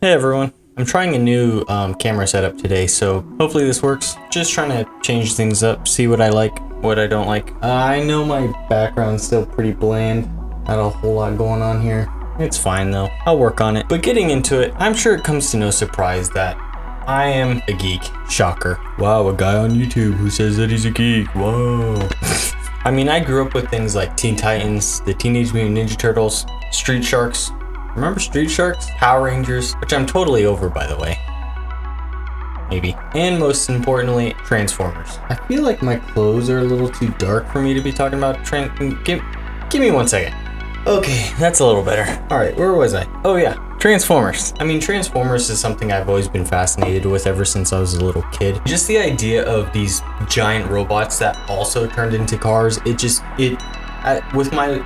Hey everyone, I'm trying a new camera setup today, so hopefully this works. Just trying to change things up, see what I like, what I don't like. I know my background's still pretty bland, not a whole lot going on here. It's fine though, I'll work on it. But getting into it, I'm sure it comes to no surprise that I am a geek. Shocker. Wow, a guy on YouTube who says that he's a geek, whoa. I mean, I grew up with things like Teen Titans, the Teenage Mutant Ninja Turtles, Street Sharks. Remember Street Sharks? Power Rangers, which I'm totally over, by the way. Maybe. And most importantly, Transformers. I feel like my clothes are a little too dark for me to be talking about Give me 1 second. Okay, that's a little better. All right, where was I? Oh yeah, Transformers. I mean, Transformers is something I've always been fascinated with ever since I was a little kid. Just the idea of these giant robots that also turned into cars, with my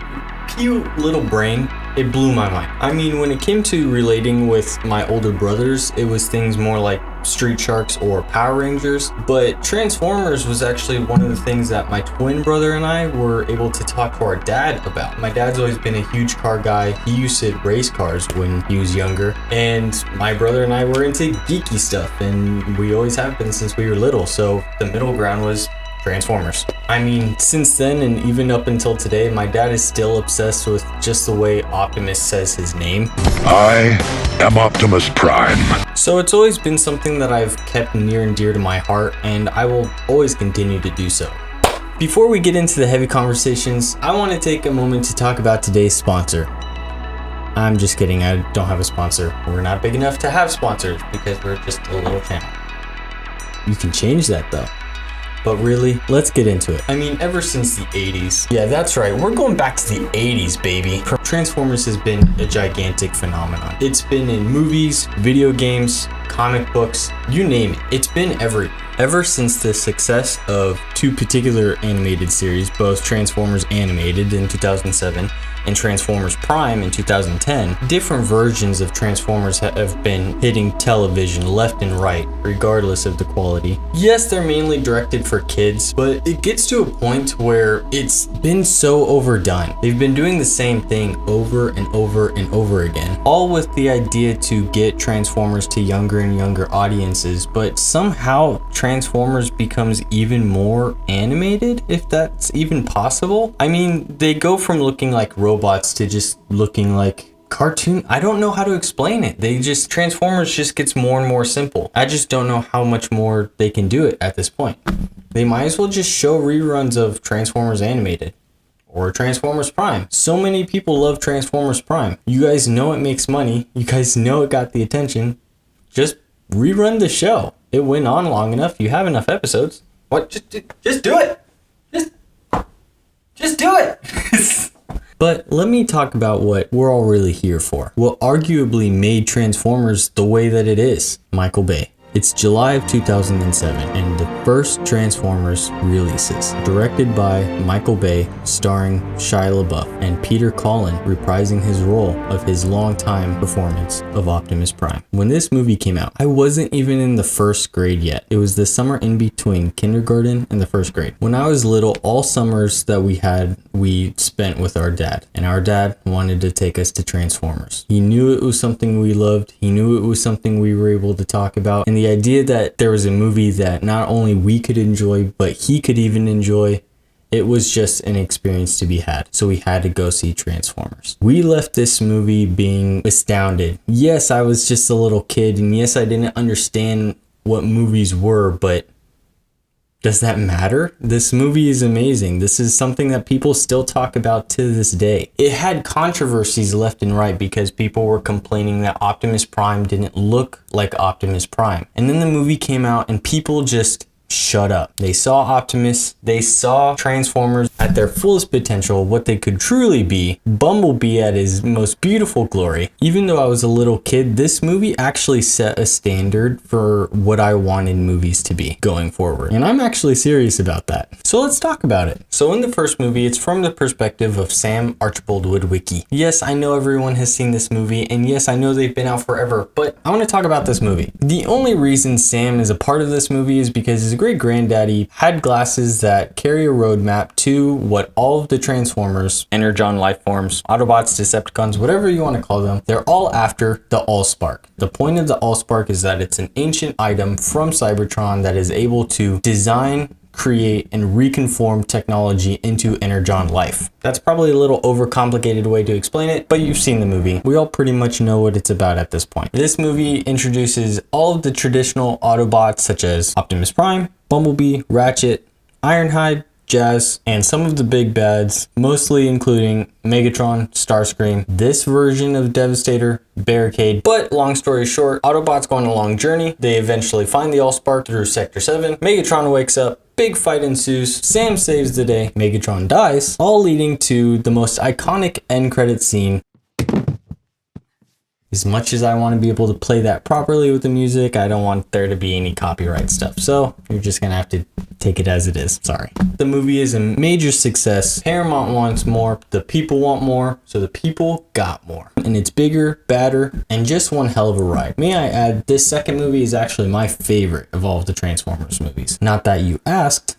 cute little brain, it blew my mind. I mean, when it came to relating with my older brothers, it was things more like Street Sharks or Power Rangers, but Transformers was actually one of the things that my twin brother and I were able to talk to our dad about. My dad's always been a huge car guy. He used to race cars when he was younger, and my brother and I were into geeky stuff, and we always have been since we were little, so the middle ground was Transformers. I mean, since then and even up until today, my dad is still obsessed with just the way Optimus says his name. I am Optimus Prime. So it's always been something that I've kept near and dear to my heart, and I will always continue to do so. Before we get into the heavy conversations, I want to take a moment to talk about today's sponsor. I'm just kidding, I don't have a sponsor. We're not big enough to have sponsors because we're just a little channel. You can change that though. But really, let's get into it. I mean, ever since the 80s. Yeah, that's right. We're going back to the 80s, baby. Transformers has been a gigantic phenomenon. It's been in movies, video games, comic books, you name it. It's been ever since the success of two particular animated series, both Transformers Animated in 2007 and Transformers Prime in 2010, different versions of Transformers have been hitting television left and right, regardless of the quality. Yes, they're mainly directed for kids, but it gets to a point where it's been so overdone. They've been doing the same thing over and over and over again, all with the idea to get Transformers to younger and younger audiences, but somehow Transformers becomes even more animated, if that's even possible. I mean, they go from looking like robots to just looking like cartoon. I don't know how to explain it. Transformers just gets more and more simple. I just don't know how much more they can do it at this point. They might as well just show reruns of Transformers Animated or Transformers Prime. So many people love Transformers Prime. You guys know it makes money. You guys know it got the attention. Just rerun the show. It went on long enough. You have enough episodes. What? Just do it. Just do it. But let me talk about what we're all really here for. What arguably made Transformers the way that it is. Michael Bay. It's July of 2007 and the first Transformers releases. Directed by Michael Bay, starring Shia LaBeouf and Peter Cullen reprising his role of his longtime performance of Optimus Prime. When this movie came out, I wasn't even in the first grade yet. It was the summer in between kindergarten and the first grade. When I was little, all summers that we spent with our dad. And our dad wanted to take us to Transformers. He knew it was something we loved. He knew it was something we were able to talk about. And the idea that there was a movie that not only we could enjoy, but he could even enjoy, it was just an experience to be had. So we had to go see Transformers. We left this movie being astounded. Yes, I was just a little kid, and yes, I didn't understand what movies were, but does that matter? This movie is amazing. This is something that people still talk about to this day. It had controversies left and right because people were complaining that Optimus Prime didn't look like Optimus Prime. And then the movie came out and people just shut up. They saw Optimus, they saw Transformers at their fullest potential, what they could truly be, BumbleBee at his most beautiful glory. Even though I was a little kid, this movie actually set a standard for what I wanted movies to be going forward. And I'm actually serious about that. So let's talk about it. So in the first movie, it's from the perspective of Sam Archibald Witwicky. Yes, I know everyone has seen this movie, and yes, I know they've been out forever, but I want to talk about this movie. The only reason Sam is a part of this movie is because his great granddaddy had glasses that carry a roadmap to to what all of the Transformers, Energon life forms, Autobots, Decepticons, whatever you want to call them, they're all after the Allspark. The point of the Allspark is that it's an ancient item from Cybertron that is able to design, create, and reconform technology into Energon life. That's probably a little overcomplicated way to explain it, but you've seen the movie. We all pretty much know what it's about at this point. This movie introduces all of the traditional Autobots such as Optimus Prime, Bumblebee, Ratchet, Ironhide, Jazz, and some of the big bads, mostly including Megatron, Starscream, this version of Devastator, Barricade. But long story short, Autobots go on a long journey. They eventually find the Allspark through Sector 7. Megatron wakes up. Big fight ensues. Sam saves the day. Megatron dies, all leading to the most iconic end credit scene. As much as I want to be able to play that properly with the music, I don't want there to be any copyright stuff. So you're just going to have to take it as it is. Sorry. The movie is a major success. Paramount wants more. The people want more. So the people got more. And it's bigger, badder, and just one hell of a ride. May I add, this second movie is actually my favorite of all of the Transformers movies. Not that you asked,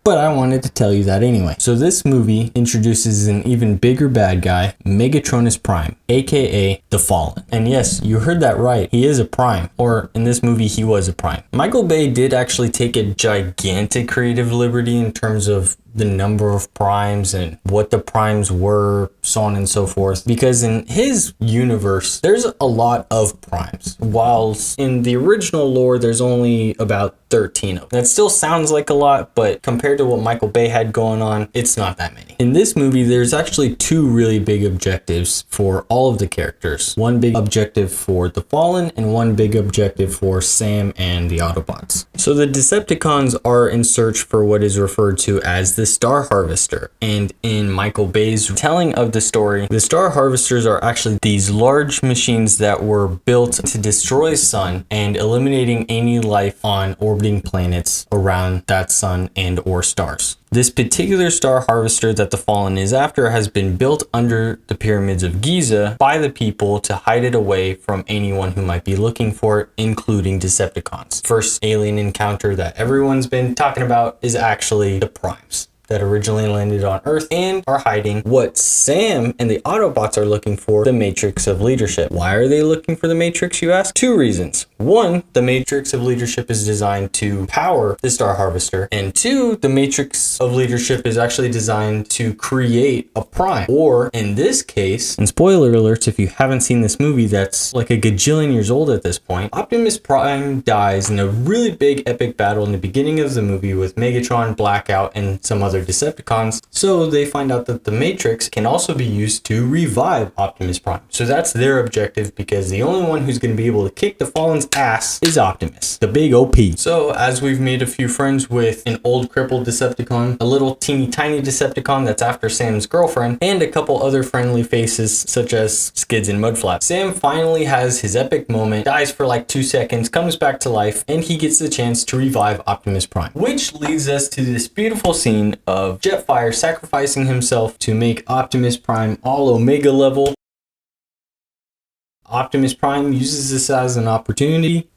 but I wanted to tell you that anyway. So this movie introduces an even bigger bad guy, Megatronus Prime, aka the Fallen. And yes, you heard that right. He is a Prime, or in this movie, he was a Prime. Michael Bay did actually take a gigantic creative liberty in terms of the number of primes and what the primes were, so on and so forth, because in his universe there's a lot of primes, whilst in the original lore there's only about 13 of them. That still sounds like a lot, but compared to what Michael Bay had going on, it's not that many. In this movie there's actually two really big objectives for all of the characters. One big objective for the Fallen and one big objective for Sam and the Autobots. So the Decepticons are in search for what is referred to as the Star Harvester, and in Michael Bay's telling of the story, the Star Harvesters are actually these large machines that were built to destroy sun and eliminating any life on orbiting planets around that sun and or stars. This particular Star Harvester that the Fallen is after has been built under the pyramids of Giza by the people to hide it away from anyone who might be looking for it, including Decepticons. First alien encounter that everyone's been talking about is actually the Primes that originally landed on Earth and are hiding what Sam and the Autobots are looking for, the Matrix of Leadership. Why are they looking for the Matrix, you ask? Two reasons. One, the Matrix of Leadership is designed to power the Star Harvester, and two, the Matrix of Leadership is actually designed to create a Prime, or in this case, and spoiler alerts if you haven't seen this movie that's like a gajillion years old at this point, Optimus Prime dies in a really big epic battle in the beginning of the movie with Megatron, Blackout, and some other Decepticons. So they find out that the Matrix can also be used to revive Optimus Prime. So that's their objective, because the only one who's going to be able to kick the Fallen's ass is Optimus, the big OP. So as we've made a few friends with an old crippled Decepticon, a little teeny tiny Decepticon that's after Sam's girlfriend, and a couple other friendly faces such as Skids and Mudflap, Sam finally has his epic moment, dies for like 2 seconds, comes back to life, and he gets the chance to revive Optimus Prime. Which leads us to this beautiful scene of Jetfire sacrificing himself to make Optimus Prime all Omega level. Optimus Prime uses this as an opportunity.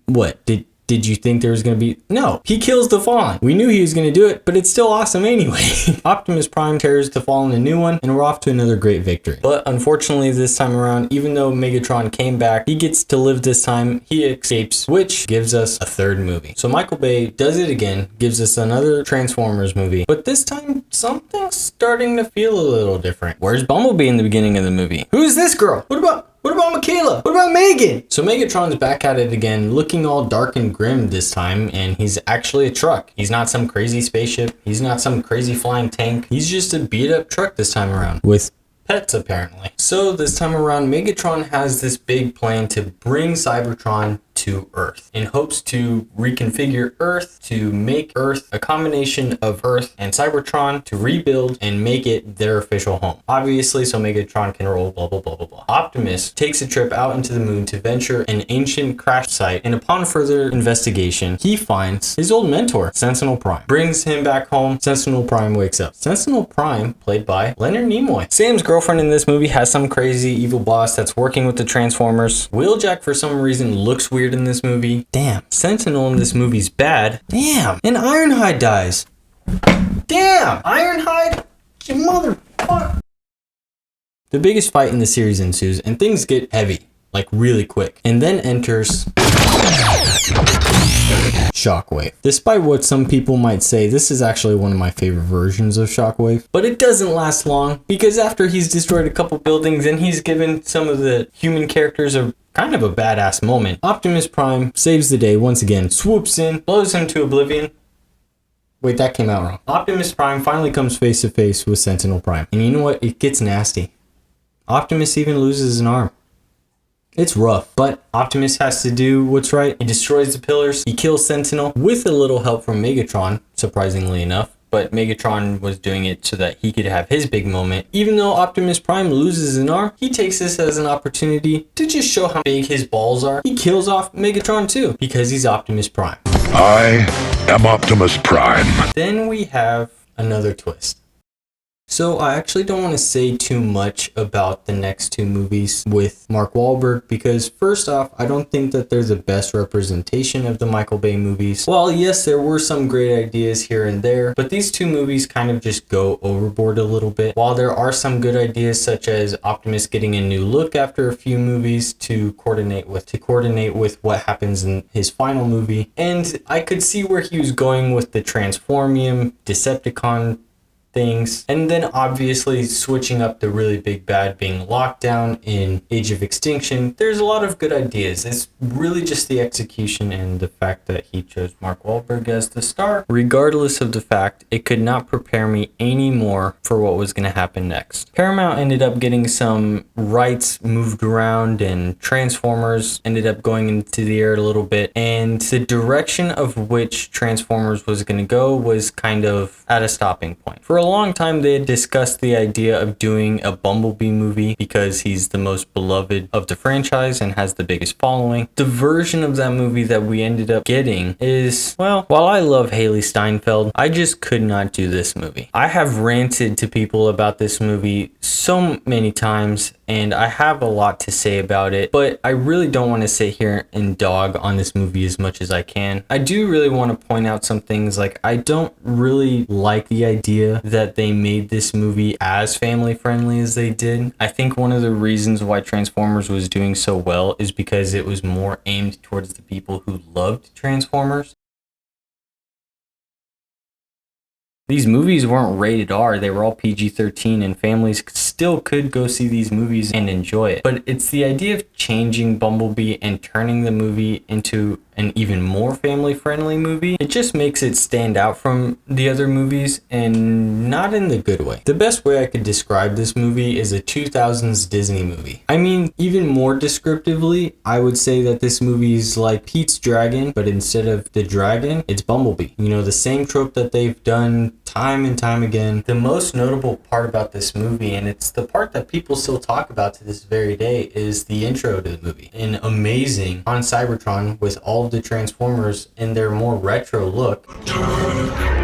What? Did you think there was going to be... No, he kills the Fallen. We knew he was going to do it, but it's still awesome anyway. Optimus Prime tears the Fallen a new one, and we're off to another great victory. But unfortunately this time around, even though Megatron came back, he gets to live this time. He escapes, which gives us a third movie. So Michael Bay does it again, gives us another Transformers movie, but this time something's starting to feel a little different. Where's Bumblebee in the beginning of the movie? Who's this girl? What about Michaela? What about Megan? So Megatron's back at it again, looking all dark and grim this time, and he's actually a truck. He's not some crazy spaceship. He's not some crazy flying tank. He's just a beat up truck this time around, with pets apparently. So this time around, Megatron has this big plan to bring Cybertron to Earth in hopes to reconfigure Earth to make Earth a combination of Earth and Cybertron to rebuild and make it their official home. Obviously, so Megatron can roll blah blah blah blah blah. Optimus takes a trip out into the moon to venture an ancient crash site, and upon further investigation, he finds his old mentor, Sentinel Prime. Brings him back home. Sentinel Prime wakes up. Sentinel Prime, played by Leonard Nimoy. Sam's girlfriend in this movie has some crazy evil boss that's working with the Transformers. Wheeljack, for some reason, looks weird in this movie. Damn. Sentinel in this movie's bad. Damn. And Ironhide dies. Damn! Ironhide? You motherfucker! The biggest fight in the series ensues, and things get heavy, like really quick. And then enters Shockwave. Despite what some people might say, this is actually one of my favorite versions of Shockwave. But it doesn't last long, because after he's destroyed a couple buildings and he's given some of the human characters a kind of a badass moment, Optimus Prime saves the day once again, swoops in, blows him to oblivion. Wait, that came out wrong. Optimus Prime finally comes face to face with Sentinel Prime. And you know what? It gets nasty. Optimus even loses an arm. It's rough, but Optimus has to do what's right. He destroys the pillars, he kills Sentinel with a little help from Megatron, surprisingly enough. But Megatron was doing it so that he could have his big moment. Even though Optimus Prime loses an arm, he takes this as an opportunity to just show how big his balls are. He kills off Megatron too, because he's Optimus Prime. I am Optimus Prime. Then we have another twist. So I actually don't want to say too much about the next two movies with Mark Wahlberg because first off, I don't think that they're the best representation of the Michael Bay movies. While yes, there were some great ideas here and there, but these two movies kind of just go overboard a little bit. While there are some good ideas such as Optimus getting a new look after a few movies to coordinate with what happens in his final movie, and I could see where he was going with the Transformium, Decepticon things, and then obviously switching up the really big bad being Lockdown in Age of Extinction. There's a lot of good ideas. It's really just the execution and the fact that he chose Mark Wahlberg as the star. Regardless of the fact, it could not prepare me any more for what was going to happen next. Paramount ended up getting some rights moved around and Transformers ended up going into the air a little bit, and the direction of which Transformers was going to go was kind of at a stopping point. For a long time they had discussed the idea of doing a BumbleBee movie because he's the most beloved of the franchise and has the biggest following. The version of that movie that we ended up getting is, well, while I love Haley Steinfeld, I just could not do this movie. I have ranted to people about this movie so many times and I have a lot to say about it, but I really don't want to sit here and dog on this movie as much as I can. I do really want to point out some things, like I don't really like the idea that they made this movie as family friendly as they did. I think one of the reasons why Transformers was doing so well is because it was more aimed towards the people who loved Transformers. These movies weren't rated R, they were all PG-13 and families still could go see these movies and enjoy it. But it's the idea of changing Bumblebee and turning the movie into an even more family-friendly movie. It just makes it stand out from the other movies and not in the good way. The best way I could describe this movie is a 2000s Disney movie. I mean, even more descriptively, I would say that this movie is like Pete's Dragon, but instead of the dragon, it's Bumblebee. You know, the same trope that they've done time and time again. The most notable part about this movie, and it's the part that people still talk about to this very day, is the intro to the movie. An amazing on Cybertron with all of the Transformers in their more retro look.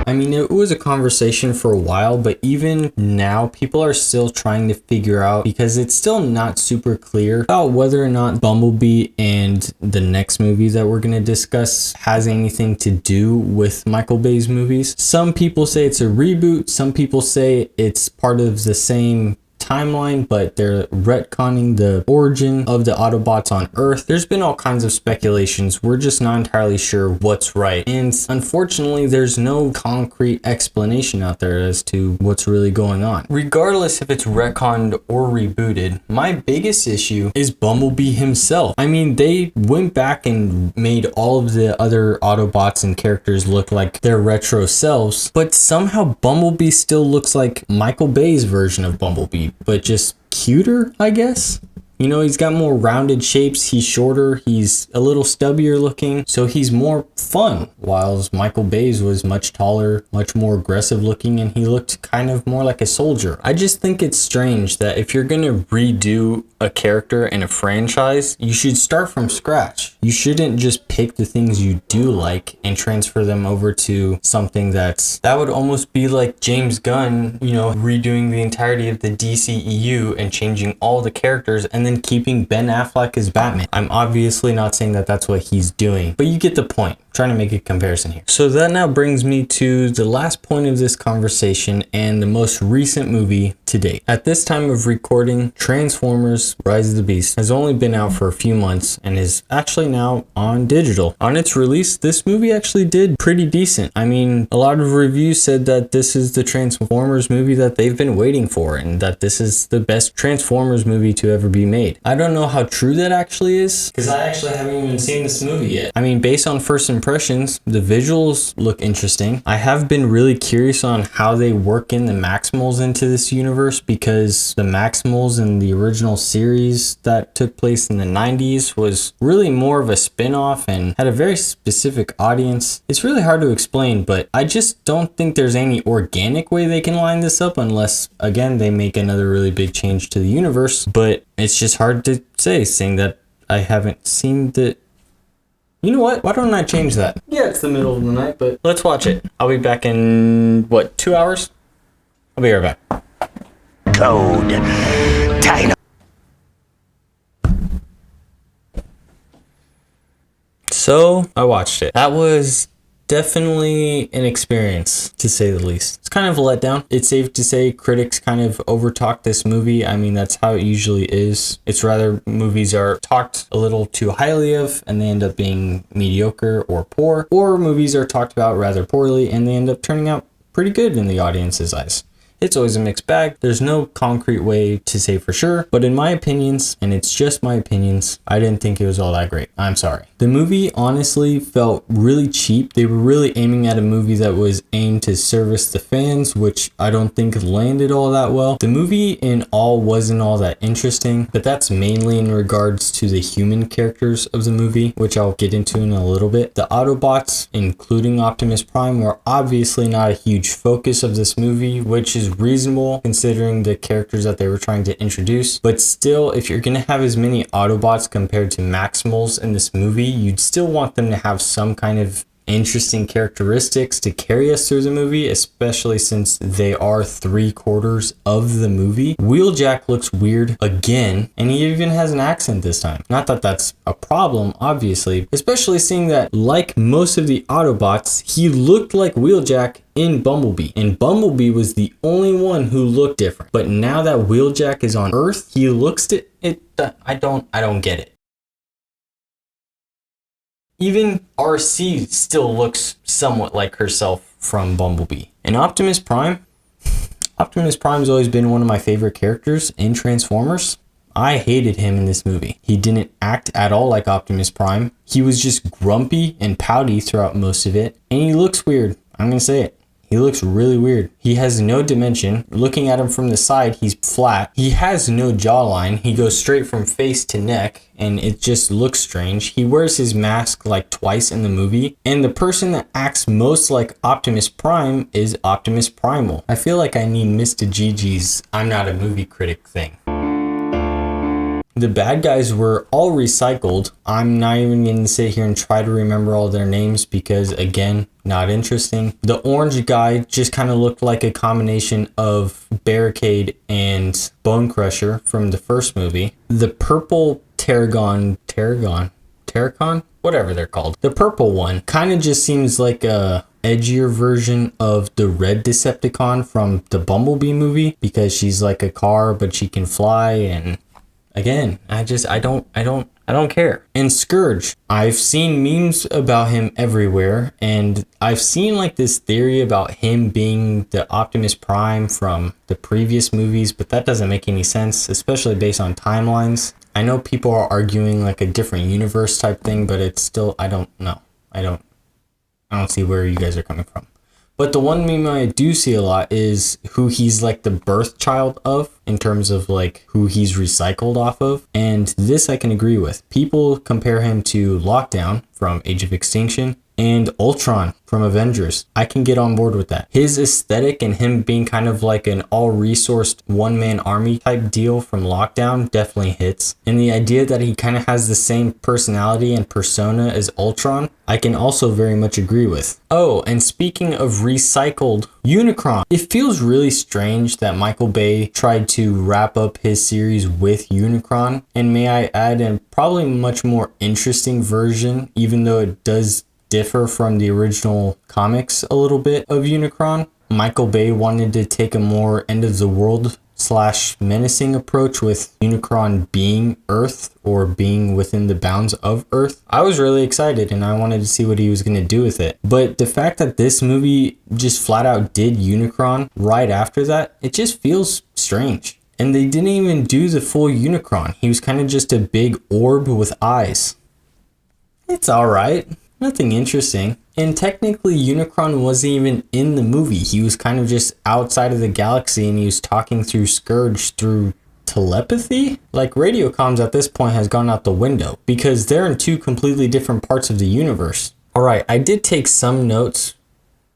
I mean, it was a conversation for a while, but even now people are still trying to figure out, because it's still not super clear about whether or not Bumblebee and the next movie that we're going to discuss has anything to do with Michael Bay's movies. Some people say it's a reboot, some people say it's part of the same timeline, but they're retconning the origin of the Autobots on Earth. There's been all kinds of speculations. We're just not entirely sure what's right. And unfortunately, there's no concrete explanation out there as to what's really going on. Regardless if it's retconned or rebooted, my biggest issue is Bumblebee himself. I mean, they went back and made all of the other Autobots and characters look like their retro selves, but somehow Bumblebee still looks like Michael Bay's version of Bumblebee, but just cuter, I guess. You know, he's got more rounded shapes, he's shorter, he's a little stubbier looking, so he's more fun, whilst Michael Bay's was much taller, much more aggressive looking, and he looked kind of more like a soldier. I just think it's strange that if you're gonna redo a character in a franchise, you should start from scratch. You shouldn't just pick take the things you do like and transfer them over to something that would almost be like James Gunn, redoing the entirety of the DCEU and changing all the characters and then keeping Ben Affleck as Batman. I'm obviously not saying that that's what he's doing, but you get the point. I'm trying to make a comparison here. So that now brings me to the last point of this conversation and the most recent movie to date. At this time of recording, Transformers Rise of the Beast has only been out for a few months and is actually now on digital. On its release, this movie actually did pretty decent. I mean, a lot of reviews said that this is the Transformers movie that they've been waiting for and that this is the best Transformers movie to ever be made. I don't know how true that actually is because I actually haven't even seen this movie yet. I mean, based on first impressions, the visuals look interesting. I have been really curious on how they work in the Maximals into this universe because the Maximals in the original series that took place in the 90s was really more of a spin-off and had a very specific audience. It's really hard to explain, but I just don't think there's any organic way they can line this up unless, again, they make another really big change to the universe. But it's just hard to say, saying that I haven't seen the... You know what? Why don't I change that? Yeah, it's the middle of the night, but let's watch it. I'll be back in, 2 hours? I'll be right back. Code. Dino. So, I watched it. That was definitely an experience, to say the least. It's kind of a letdown. It's safe to say critics kind of overtalk this movie. I mean, that's how it usually is. It's rather movies are talked a little too highly of and they end up being mediocre or poor, or movies are talked about rather poorly and they end up turning out pretty good in the audience's eyes. It's always a mixed bag. There's no concrete way to say for sure, but in my opinions, and it's just my opinions, I didn't think it was all that great. I'm sorry. The movie honestly felt really cheap. They were really aiming at a movie that was aimed to service the fans, which I don't think landed all that well. The movie in all wasn't all that interesting, but that's mainly in regards to the human characters of the movie, which I'll get into in a little bit. The Autobots, including Optimus Prime, were obviously not a huge focus of this movie, which is reasonable considering the characters that they were trying to introduce. But still, if you're going to have as many Autobots compared to Maximals in this movie, you'd still want them to have some kind of interesting characteristics to carry us through the movie, especially since they are 3/4 of the movie. Wheeljack looks weird again, and he even has an accent this time. Not that that's a problem, obviously, especially seeing that, like most of the Autobots, he looked like Wheeljack in BumbleBee, and BumbleBee was the only one who looked different. But now that Wheeljack is on Earth, he looks I don't get it. Even RC still looks somewhat like herself from BumbleBee. And Optimus Prime's always been one of my favorite characters in Transformers. I hated him in this movie. He didn't act at all like Optimus Prime. He was just grumpy and pouty throughout most of it. And he looks weird. I'm gonna say it. He looks really weird. He has no dimension. Looking at him from the side, he's flat. He has no jawline. He goes straight from face to neck, and it just looks strange. He wears his mask like twice in the movie, and the person that acts most like Optimus Prime is Optimus Primal. I feel like I need Mr. Gigi's I'm not a movie critic thing. The bad guys were all recycled. I'm not even going to sit here and try to remember all their names because, again, not interesting. The orange guy just kind of looked like a combination of Barricade and Bone Crusher from the first movie. The purple Terragon, whatever they're called. The purple one kind of just seems like a edgier version of the red Decepticon from the Bumblebee movie because she's like a car but she can fly, and again, I don't care. And Scourge, I've seen memes about him everywhere, and I've seen like this theory about him being the Optimus Prime from the previous movies, but that doesn't make any sense, especially based on timelines. I know people are arguing like a different universe type thing, but it's still, I don't know. I don't see where you guys are coming from. But the one meme I do see a lot is who he's like the birth child of in terms of like who he's recycled off of. And this I can agree with. People compare him to Lockdown from Age of Extinction. and Ultron from Avengers. I can get on board with that. His aesthetic and him being kind of like an all-resourced one-man army type deal from Lockdown definitely hits. And the idea that he kind of has the same personality and persona as Ultron, I can also very much agree with. Oh, and speaking of recycled Unicron, it feels really strange that Michael Bay tried to wrap up his series with Unicron, and may I add, a probably much more interesting version, even though it does differ from the original comics a little bit of Unicron. Michael Bay wanted to take a more end of the world / menacing approach with Unicron being Earth or being within the bounds of Earth. I was really excited and I wanted to see what he was going to do with it. But the fact that this movie just flat out did Unicron right after that, it just feels strange. And they didn't even do the full Unicron. He was kind of just a big orb with eyes. It's alright. Nothing interesting. And technically Unicron wasn't even in the movie. He was kind of just outside of the galaxy and he was talking through Scourge through telepathy? Like radio comms at this point has gone out the window because they're in two completely different parts of the universe. Alright, I did take some notes,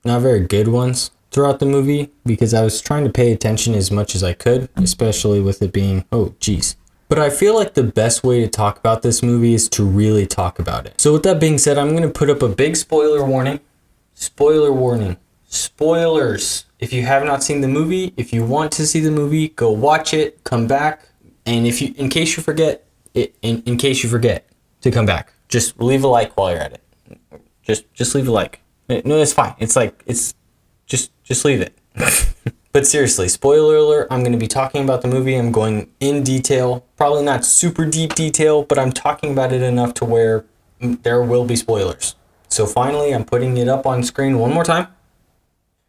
not very good ones, throughout the movie because I was trying to pay attention as much as I could, especially with it being, oh geez. But I feel like the best way to talk about this movie is to really talk about it. So with that being said, I'm going to put up a big spoiler warning. Spoiler warning. Spoilers. If you have not seen the movie, if you want to see the movie, go watch it, come back. And if you, in case you forget, in case you forget to come back, just leave a like while you're at it. Just leave a like. No, it's fine. It's like, it's just leave it. But seriously, spoiler alert, I'm going to be talking about the movie. I'm going in detail, probably not super deep detail, but I'm talking about it enough to where there will be spoilers. So finally, I'm putting it up on screen one more time.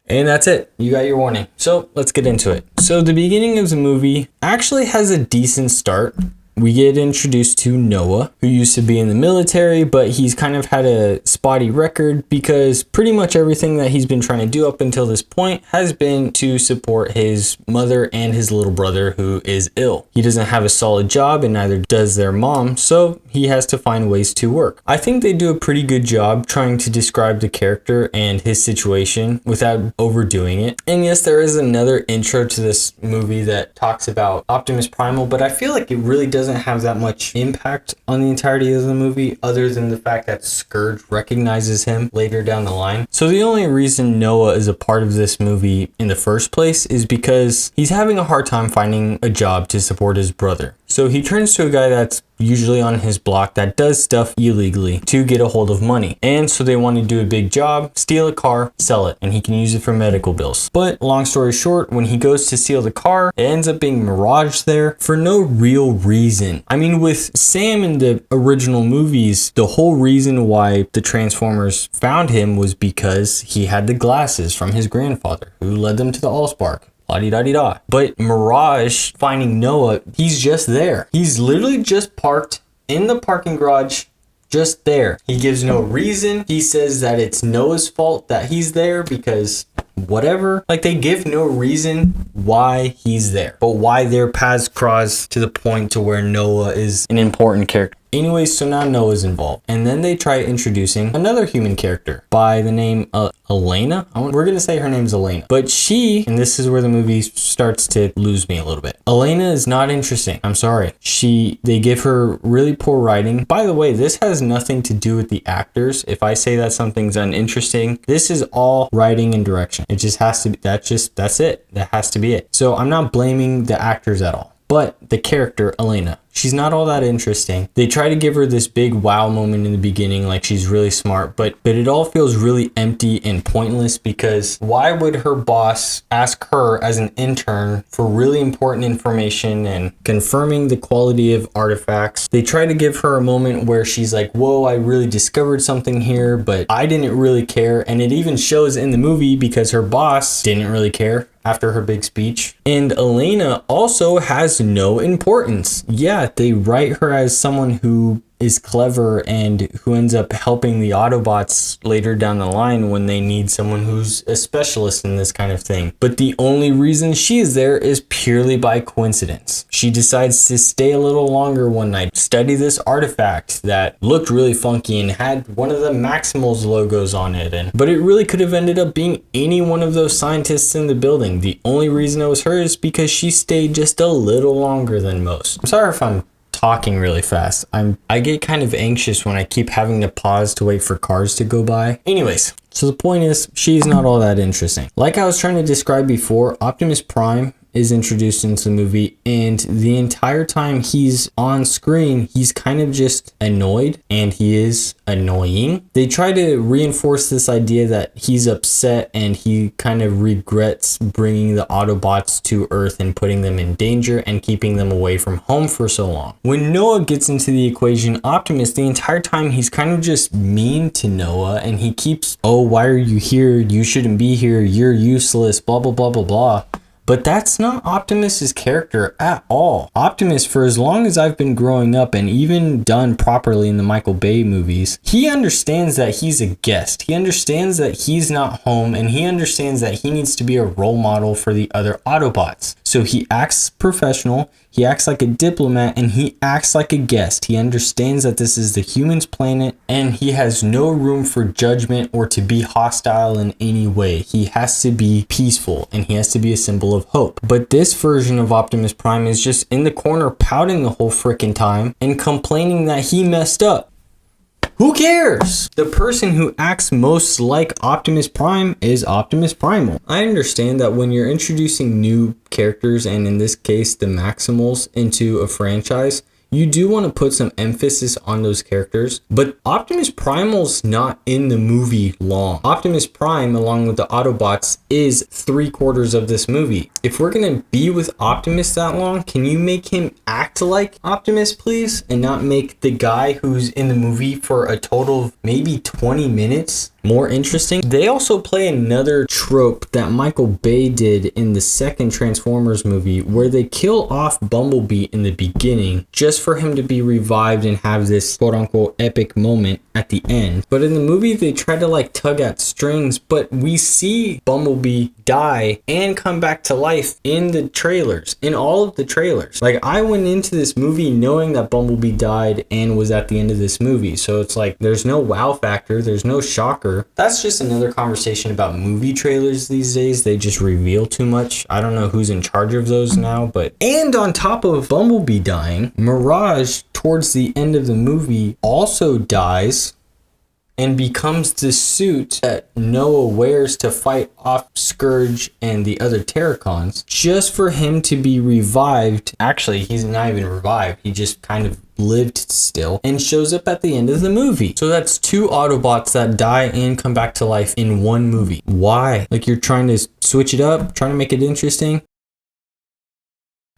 And that's it. You got your warning. So let's get into it. So the beginning of the movie actually has a decent start. We get introduced to Noah, who used to be in the military, but he's kind of had a spotty record because pretty much everything that he's been trying to do up until this point has been to support his mother and his little brother who is ill. He doesn't have a solid job and neither does their mom, so he has to find ways to work. I think they do a pretty good job trying to describe the character and his situation without overdoing it. And yes, there is another intro to this movie that talks about Optimus Primal, but I feel like it really doesn't have that much impact on the entirety of the movie other than the fact that Scourge recognizes him later down the line. So the only reason Noah is a part of this movie in the first place is because he's having a hard time finding a job to support his brother. So he turns to a guy that's usually on his block that does stuff illegally to get a hold of money. And so they want to do a big job, steal a car, sell it, and he can use it for medical bills. But long story short, when he goes to steal the car, it ends up being Mirage there for no real reason. I mean, with Sam in the original movies, the whole reason why the Transformers found him was because he had the glasses from his grandfather who led them to the Allspark. La-di-da-di-da. But Mirage finding Noah, he's just there. He's literally just parked in the parking garage, just there. He gives no reason. He says that it's Noah's fault that he's there because whatever. Like, they give no reason why he's there, but why their paths cross to the point to where Noah is an important character. Anyways, so now Noah's involved. And then they try introducing another human character by the name of Elena. We're going to say her name's Elena. But she, and this is where the movie starts to lose me a little bit. Elena is not interesting. I'm sorry. They give her really poor writing. By the way, this has nothing to do with the actors. If I say that something's uninteresting, this is all writing and direction. It just has to be, that's it. That has to be it. So I'm not blaming the actors at all. But the character, Elena, she's not all that interesting. They try to give her this big wow moment in the beginning, like she's really smart, but it all feels really empty and pointless because why would her boss ask her as an intern for really important information and confirming the quality of artifacts? They try to give her a moment where she's like, whoa, I really discovered something here, but I didn't really care. And it even shows in the movie because her boss didn't really care after her big speech. And Elena also has no importance. Yeah, they write her as someone who is clever and who ends up helping the Autobots later down the line when they need someone who's a specialist in this kind of thing. But the only reason she is there is purely by coincidence. She decides to stay a little longer one night, study this artifact that looked really funky and had one of the Maximals logos on it, but it really could have ended up being any one of those scientists in the building. The only reason it was her is because she stayed just a little longer than most. I'm sorry if I'm talking really fast. I get kind of anxious when I keep having to pause to wait for cars to go by. Anyways, so the point is, she's not all that interesting. Like I was trying to describe before, Optimus Prime is introduced into the movie, and the entire time he's on screen, he's kind of just annoyed, and he is annoying. They try to reinforce this idea that he's upset and he kind of regrets bringing the Autobots to Earth and putting them in danger and keeping them away from home for so long. When Noah gets into the equation, Optimus, the entire time he's kind of just mean to Noah, and he keeps, oh, why are you here? You shouldn't be here. You're useless, blah, blah, blah, blah, blah. But that's not Optimus's character at all. Optimus, for as long as I've been growing up and even done properly in the Michael Bay movies, he understands that he's a guest. He understands that he's not home, and he understands that he needs to be a role model for the other Autobots. So he acts professional, he acts like a diplomat, and he acts like a guest. He understands that this is the humans' planet, and he has no room for judgment or to be hostile in any way. He has to be peaceful, and he has to be a symbol of hope. But this version of Optimus Prime is just in the corner pouting the whole frickin' time and complaining that he messed up. Who cares? The person who acts most like Optimus Prime is Optimus Primal. I understand that when you're introducing new characters, and in this case the Maximals, into a franchise, you do want to put some emphasis on those characters, but Optimus Primal's not in the movie long. Optimus Prime, along with the Autobots, is 3/4 of this movie. If we're going to be with Optimus that long, can you make him act like Optimus, please? And not make the guy who's in the movie for a total of maybe 20 minutes more interesting? They also play another trope that Michael Bay did in the second Transformers movie, where they kill off Bumblebee in the beginning just for him to be revived and have this quote-unquote epic moment at the end. But in the movie, they try to like tug at strings, but we see Bumblebee die and come back to life in the trailers, in all of the trailers. Like, I went into this movie knowing that Bumblebee died and was at the end of this movie, so it's like there's no wow factor, there's no shocker. That's just another conversation about movie trailers these days. They just reveal too much. I don't know who's in charge of those now, but... And on top of Bumblebee dying, Mirage, towards the end of the movie, also dies and becomes the suit that Noah wears to fight off Scourge and the other Terracons, just for him to be revived. Actually, he's not even revived. He just kind of lived still and shows up at the end of the movie. So that's 2 Autobots that die and come back to life in one movie. Why? Like, you're trying to switch it up, trying to make it interesting?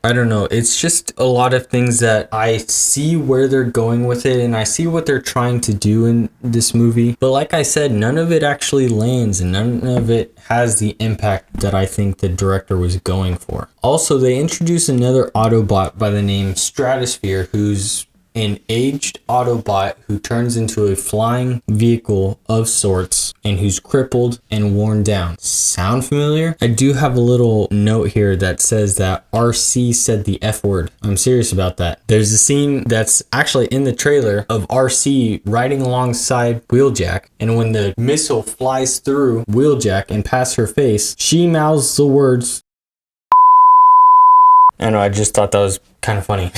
I don't know. It's just a lot of things that I see where they're going with it, and I see what they're trying to do in this movie. But like I said, none of it actually lands, and none of it has the impact that I think the director was going for. Also, they introduce another Autobot by the name Stratosphere, who's an aged Autobot who turns into a flying vehicle of sorts and who's crippled and worn down. Sound familiar? I do have a little note here that says that RC said the F word. I'm serious about that. There's a scene that's actually in the trailer of RC riding alongside Wheeljack, and when the missile flies through Wheeljack and past her face, she mouths the words. I know, I just thought that was kind of funny.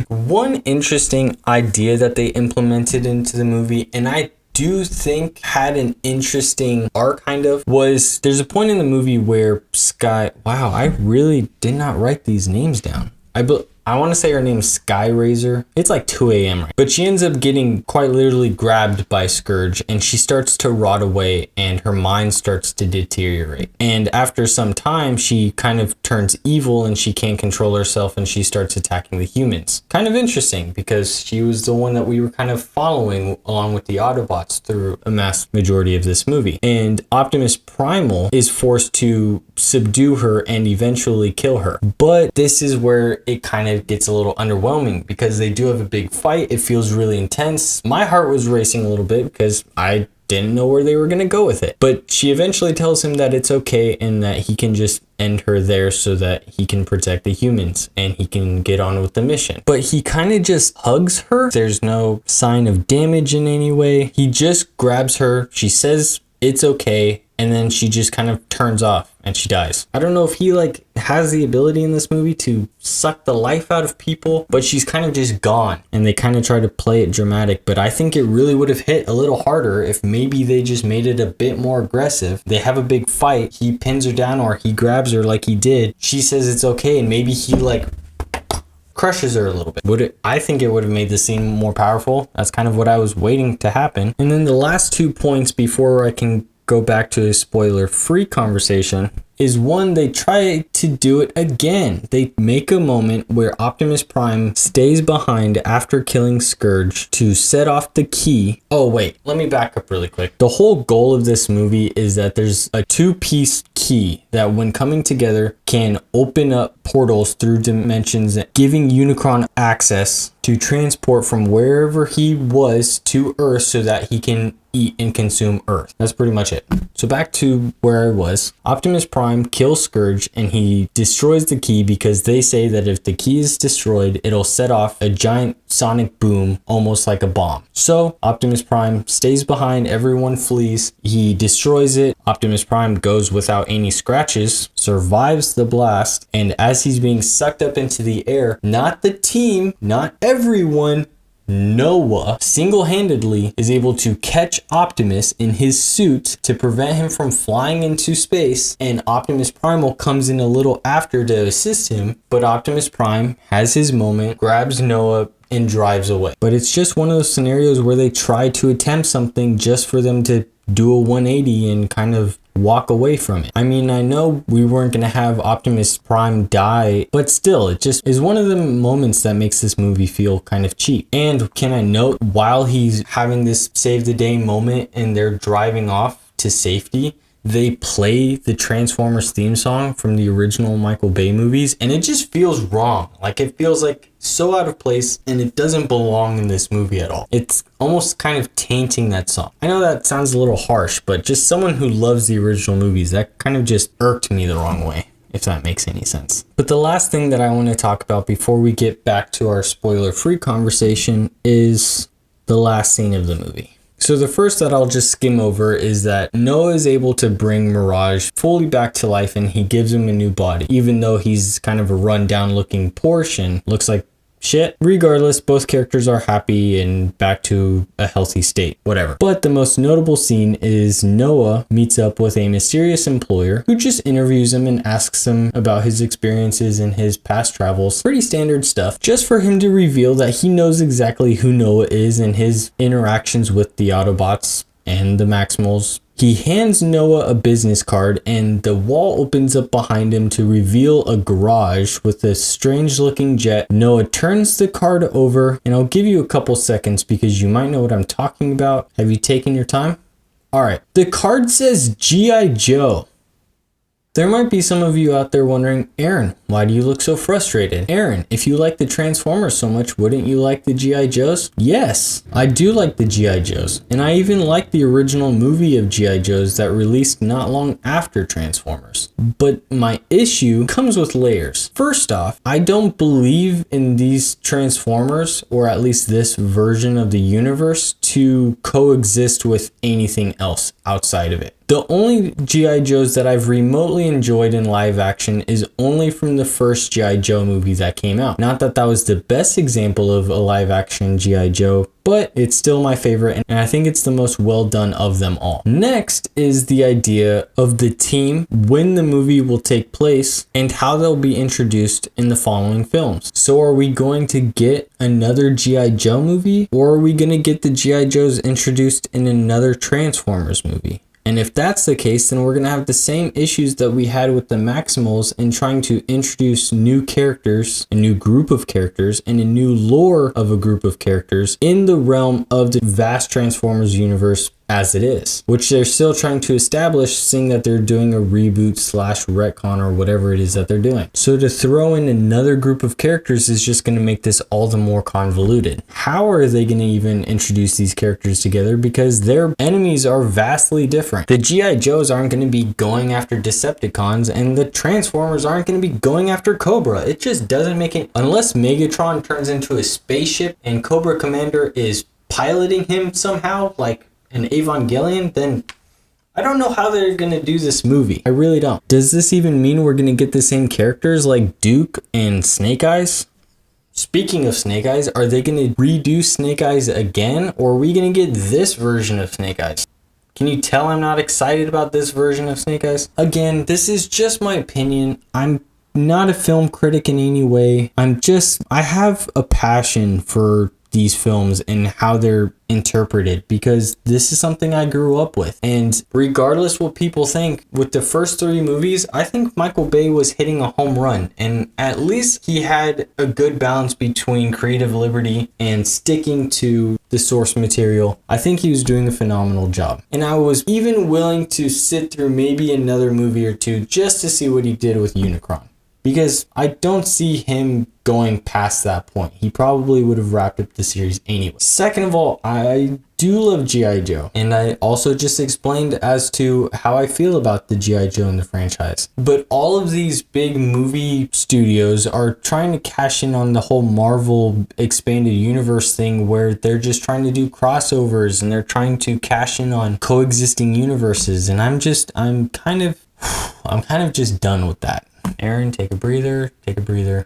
One interesting idea that they implemented into the movie, and I do think had an interesting arc kind of, was there's a point in the movie where Sky, wow, I really did not write these names down. I want to say her name's Sky Razor. It's like 2 a.m. right? But she ends up getting quite literally grabbed by Scourge, and she starts to rot away and her mind starts to deteriorate. And after some time, she kind of turns evil and she can't control herself and she starts attacking the humans. Kind of interesting because she was the one that we were kind of following along with the Autobots through a mass majority of this movie. And Optimus Primal is forced to subdue her and eventually kill her. But this is where it kind of of gets a little underwhelming because they do have a big fight. It feels really intense. My heart was racing a little bit because I didn't know where they were going to go with it. But she eventually tells him that it's okay and that he can just end her there so that he can protect the humans and he can get on with the mission. But he kind of just hugs her. There's no sign of damage in any way. He just grabs her. She says it's okay. And then she just kind of turns off and she dies. I don't know if he like has the ability in this movie to suck the life out of people, but she's kind of just gone. And they kind of try to play it dramatic, but I think it really would have hit a little harder if maybe they just made it a bit more aggressive. They have a big fight. He pins her down or he grabs her like he did. She says it's okay and maybe he like crushes her a little bit. I think it would have made the scene more powerful. That's kind of what I was waiting to happen. And then the last 2 points before I can go back to a spoiler-free conversation is one, they try to do it again. They make a moment where Optimus Prime stays behind after killing Scourge to set off the key. Oh wait, let me back up really quick. The whole goal of this movie is that there's a 2-piece key that when coming together can open up portals through dimensions, giving Unicron access to transport from wherever he was to Earth so that he can eat and consume Earth. That's pretty much it. So back to where I was. Optimus Prime kills Scourge and he destroys the key because they say that if the key is destroyed, it'll set off a giant sonic boom, almost like a bomb. So Optimus Prime stays behind, everyone flees, he destroys it. Optimus Prime goes without any scratches, survives the blast, and as he's being sucked up into the air, not the team, not everyone, Noah single-handedly is able to catch Optimus in his suit to prevent him from flying into space, and Optimus Primal comes in a little after to assist him, but Optimus Prime has his moment, grabs Noah, and drives away. But it's just one of those scenarios where they try to attempt something just for them to do a 180 and kind of walk away from it. I mean, I know we weren't going to have Optimus Prime die, but still, it just is one of the moments that makes this movie feel kind of cheap. And can I note, while he's having this save the day moment and they're driving off to safety, they play the Transformers theme song from the original Michael Bay movies, and it just feels wrong. Like, it feels like so out of place, and it doesn't belong in this movie at all. It's almost kind of tainting that song. I know that sounds a little harsh, but just someone who loves the original movies, that kind of just irked me the wrong way, if that makes any sense. But the last thing that I want to talk about before we get back to our spoiler-free conversation is the last scene of the movie. So the first that I'll just skim over is that Noah is able to bring Mirage fully back to life and he gives him a new body, even though he's kind of a rundown looking portion, looks like shit. Regardless, both characters are happy and back to a healthy state, whatever. But the most notable scene is Noah meets up with a mysterious employer who just interviews him and asks him about his experiences and his past travels. Pretty standard stuff, just for him to reveal that he knows exactly who Noah is and his interactions with the Autobots and the Maximals. He hands Noah a business card and the wall opens up behind him to reveal a garage with a strange looking jet. Noah turns the card over, and I'll give you a couple seconds because you might know what I'm talking about. Have you taken your time? Alright, the card says G.I. Joe. There might be some of you out there wondering, Aaron, why do you look so frustrated? Aaron, if you like the Transformers so much, wouldn't you like the G.I. Joes? Yes, I do like the G.I. Joes, and I even like the original movie of G.I. Joes that released not long after Transformers. But my issue comes with layers. First off, I don't believe in these Transformers, or at least this version of the universe, to coexist with anything else outside of it. The only G.I. Joes that I've remotely enjoyed in live action is only from the first G.I. Joe movie that came out. Not that that was the best example of a live action G.I. Joe, but it's still my favorite, and I think it's the most well done of them all. Next is the idea of the team, when the movie will take place, and how they'll be introduced in the following films. So are we going to get another G.I. Joe movie, or are we going to get the G.I. Joes introduced in another Transformers movie? And if that's the case, then we're going to have the same issues that we had with the Maximals in trying to introduce new characters, a new group of characters, and a new lore of a group of characters in the realm of the vast Transformers universe as it is, which they're still trying to establish, seeing that they're doing a reboot / retcon or whatever it is that they're doing. So to throw in another group of characters is just going to make this all the more convoluted. How are they going to even introduce these characters together? Because their enemies are vastly different. The G.I. Joes aren't going to be going after Decepticons, and the Transformers aren't going to be going after Cobra. It just doesn't make it, unless Megatron turns into a spaceship and Cobra Commander is piloting him somehow, like an Evangelion, then I don't know how they're gonna do this movie. I really don't. Does this even mean we're gonna get the same characters like Duke and Snake Eyes? Speaking of Snake Eyes, are they gonna redo Snake Eyes again, or are we gonna get this version of Snake Eyes? Can you tell I'm not excited about this version of Snake Eyes? Again, this is just my opinion. I'm not a film critic in any way. I have a passion for these films and how they're interpreted, because this is something I grew up with. And regardless what people think, with the first 3 movies, I think Michael Bay was hitting a home run, and at least he had a good balance between creative liberty and sticking to the source material. I think he was doing a phenomenal job, and I was even willing to sit through maybe another movie or 2 just to see what he did with Unicron, because I don't see him going past that point. He probably would have wrapped up the series anyway. Second of all, I do love G.I. Joe, and I also just explained as to how I feel about the G.I. Joe in the franchise. But all of these big movie studios are trying to cash in on the whole Marvel expanded universe thing, where they're just trying to do crossovers and they're trying to cash in on coexisting universes, and I'm kind of just done with that. Aaron, take a breather.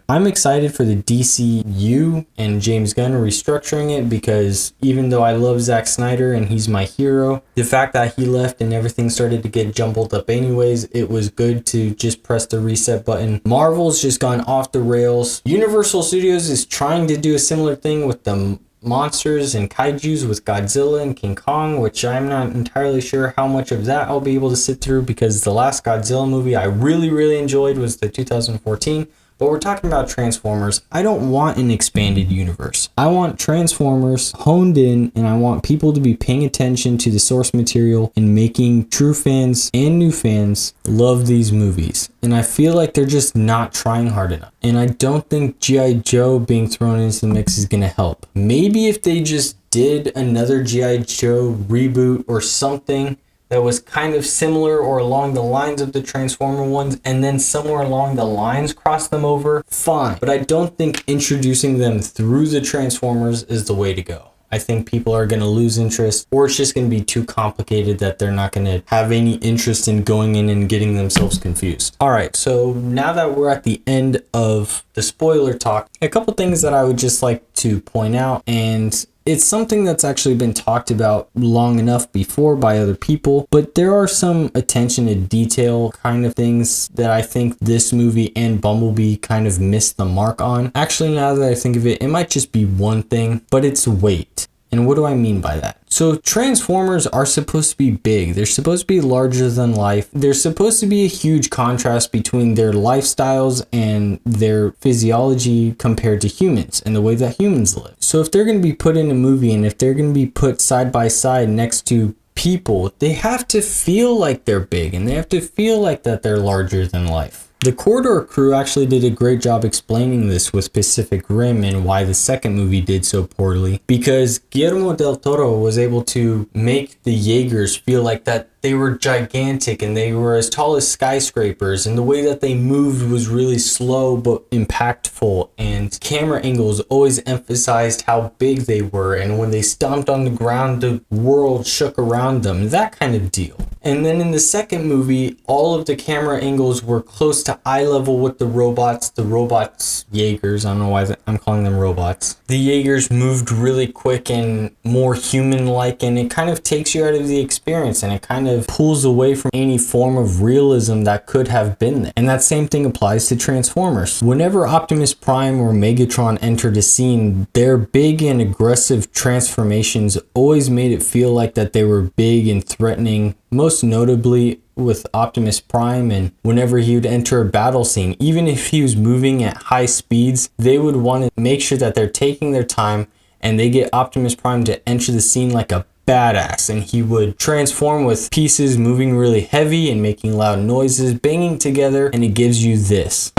I'm excited for the DCU and James Gunn restructuring it, because even though I love Zack Snyder and he's my hero, the fact that he left and everything started to get jumbled up anyways, it was good to just press the reset button. Marvel's just gone off the rails. Universal Studios is trying to do a similar thing with the monsters and kaijus with Godzilla and King Kong, which I'm not entirely sure how much of that I'll be able to sit through, because the last Godzilla movie I really enjoyed was the 2014. But we're talking about Transformers. I don't want an expanded universe. I want Transformers honed in, and I want people to be paying attention to the source material and making true fans and new fans love these movies. And I feel like they're just not trying hard enough. And I don't think G.I. Joe being thrown into the mix is going to help. Maybe if they just did another G.I. Joe reboot or something that was kind of similar or along the lines of the Transformer ones, and then somewhere along the lines cross them over, fine. But I don't think introducing them through the Transformers is the way to go. I think people are going to lose interest, or it's just going to be too complicated that they're not going to have any interest in going in and getting themselves confused. All right, so now that we're at the end of the spoiler talk, a couple things that I would just like to point out, and it's something that's actually been talked about long enough before by other people, but there are some attention to detail kind of things that I think this movie and Bumblebee kind of missed the mark on. Actually, now that I think of it, it might just be one thing, but it's weight. And what do I mean by that? So Transformers are supposed to be big. They're supposed to be larger than life. There's supposed to be a huge contrast between their lifestyles and their physiology compared to humans and the way that humans live. So if they're going to be put in a movie, and if they're going to be put side by side next to people, they have to feel like they're big, and they have to feel like that they're larger than life. The Corridor crew actually did a great job explaining this with Pacific Rim and why the second movie did so poorly, because Guillermo del Toro was able to make the Jaegers feel like that they were gigantic and they were as tall as skyscrapers, and the way that they moved was really slow but impactful, and camera angles always emphasized how big they were, and when they stomped on the ground the world shook around them, that kind of deal. And then in the second movie, all of the camera angles were close to eye level with the robots. The robots, Jaegers, I don't know why I'm calling them robots. The Jaegers moved really quick and more human-like, and it kind of takes you out of the experience, and it kind of pulls away from any form of realism that could have been there. And that same thing applies to Transformers. Whenever Optimus Prime or Megatron entered a scene, their big and aggressive transformations always made it feel like that they were big and threatening, most notably with Optimus Prime. And whenever he would enter a battle scene, even if he was moving at high speeds, they would want to make sure that they're taking their time and they get Optimus Prime to enter the scene like a badass, and he would transform with pieces moving really heavy and making loud noises, banging together, and it gives you this.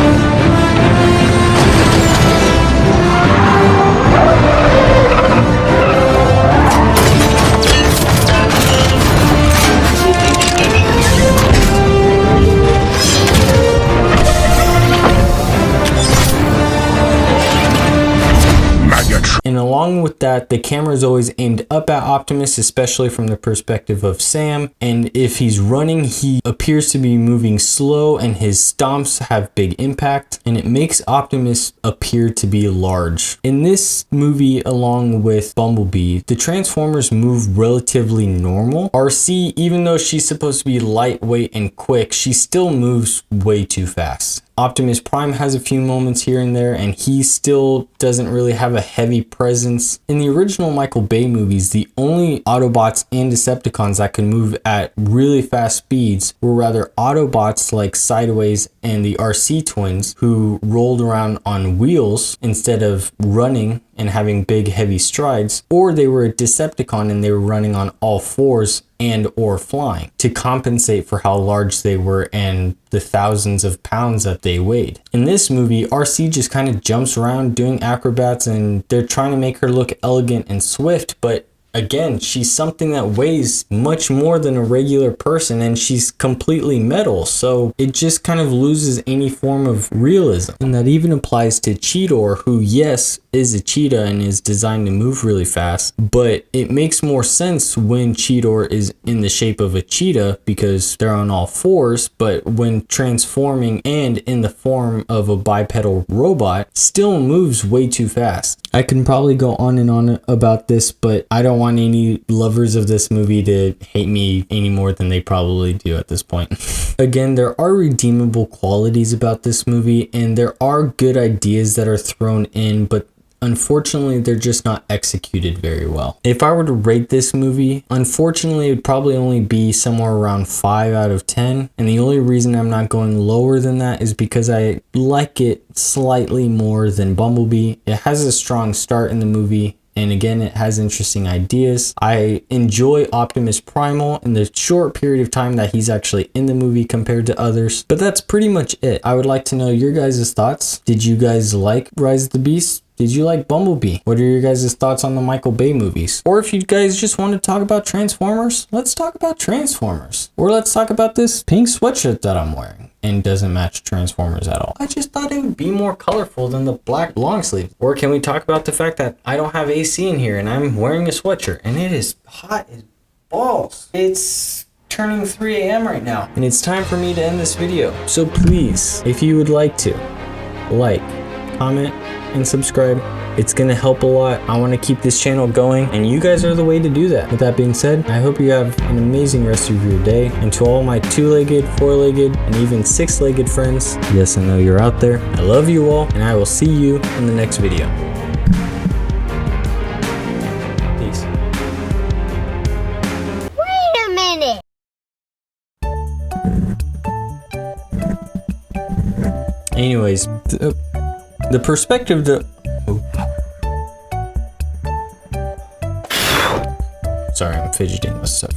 And along with that, the camera is always aimed up at Optimus, especially from the perspective of Sam. And if he's running, he appears to be moving slow and his stomps have big impact. And it makes Optimus appear to be large. In this movie, along with Bumblebee, the Transformers move relatively normal. RC, even though she's supposed to be lightweight and quick, she still moves way too fast. Optimus Prime has a few moments here and there, and he still doesn't really have a heavy presence. In the original Michael Bay movies, the only Autobots and Decepticons that can move at really fast speeds were rather Autobots like Sideways and the RC twins, who rolled around on wheels instead of running and having big heavy strides, or they were a Decepticon and they were running on all fours and or flying to compensate for how large they were and the thousands of pounds that they weighed. In this movie, RC just kind of jumps around doing acrobats, and they're trying to make her look elegant and swift, but again, she's something that weighs much more than a regular person, and she's completely metal, so it just kind of loses any form of realism. And that even applies to Cheetor, who, yes, is a cheetah and is designed to move really fast, but it makes more sense when Cheetor is in the shape of a cheetah because they're on all fours, but when transforming and in the form of a bipedal robot, still moves way too fast. I can probably go on and on about this, but I don't want any lovers of this movie to hate me any more than they probably do at this point. Again, there are redeemable qualities about this movie, and there are good ideas that are thrown in, but unfortunately, they're just not executed very well. If I were to rate this movie, unfortunately, it would probably only be somewhere around 5 out of 10. And the only reason I'm not going lower than that is because I like it slightly more than Bumblebee. It has a strong start in the movie. And again, it has interesting ideas. I enjoy Optimus Primal in the short period of time that he's actually in the movie compared to others. But that's pretty much it. I would like to know your guys' thoughts. Did you guys like Rise of the Beast? Did you like Bumblebee? What are your guys' thoughts on the Michael Bay movies? Or if you guys just want to talk about Transformers, let's talk about Transformers. Or let's talk about this pink sweatshirt that I'm wearing and doesn't match Transformers at all. I just thought it would be more colorful than the black long sleeve. Or can we talk about the fact that I don't have AC in here and I'm wearing a sweatshirt and it is hot as balls. It's turning 3 a.m. right now and it's time for me to end this video. So please, if you would like to, like, comment, and subscribe. It's gonna help a lot. I want to keep this channel going, and you guys are the way to do that. With that being said, I hope you have an amazing rest of your day. And to all my 2-legged, 4-legged, and even 6-legged friends, yes, I know you're out there. I love you all, and I will see you in the next video. Peace. Wait a minute. Anyways, the perspective that... Sorry, I'm fidgeting with stuff.